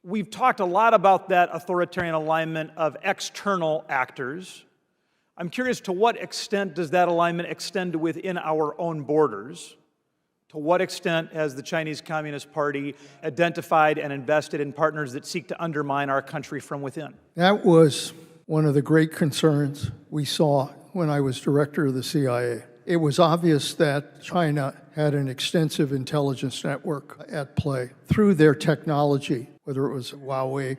We've talked a lot about that authoritarian alignment of external actors. I'm curious, to what extent does that alignment extend to within our own borders? To what extent has the Chinese Communist Party identified and invested in partners that seek to undermine our country from within? That was one of the great concerns we saw when I was director of the CIA. It was obvious that China had an extensive intelligence network at play through their technology, whether it was Huawei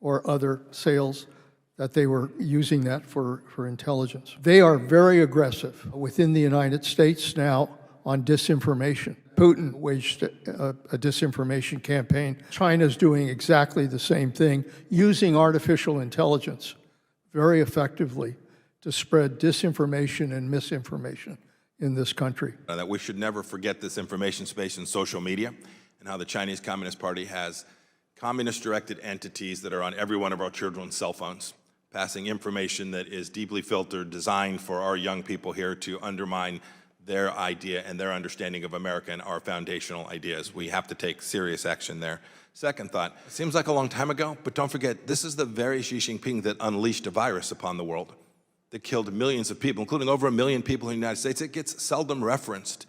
or other sales, that they were using that for intelligence. They are very aggressive within the United States now on disinformation. Putin waged a disinformation campaign. China's doing exactly the same thing, using artificial intelligence very effectively to spread disinformation and misinformation in this country. That we should never forget this information space in social media and how the Chinese Communist Party has communist-directed entities that are on every one of our children's cell phones, passing information that is deeply filtered, designed for our young people here to undermine their idea and their understanding of America and our foundational ideas. We have to take serious action there. Second thought, it seems like a long time ago, but don't forget, this is the very Xi Jinping that unleashed a virus upon the world, that killed millions of people, including over 1 million people in the United States. It gets seldom referenced.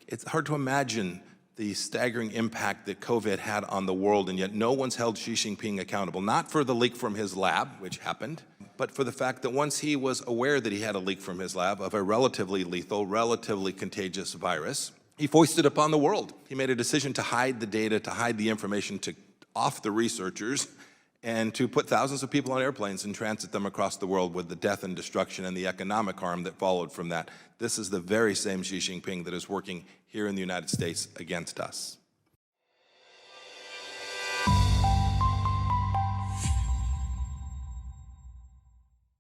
It's hard to imagine the staggering impact that COVID had on the world, and yet no one's held Xi Jinping accountable, not for the leak from his lab, which happened, but for the fact that once he was aware that he had a leak from his lab of a relatively lethal, relatively contagious virus, he foisted it upon the world. He made a decision to hide the data, to hide the information, to off the researchers, and to put thousands of people on airplanes and transit them across the world with the death and destruction and the economic harm that followed from that. This is the very same Xi Jinping that is working here in the United States against us.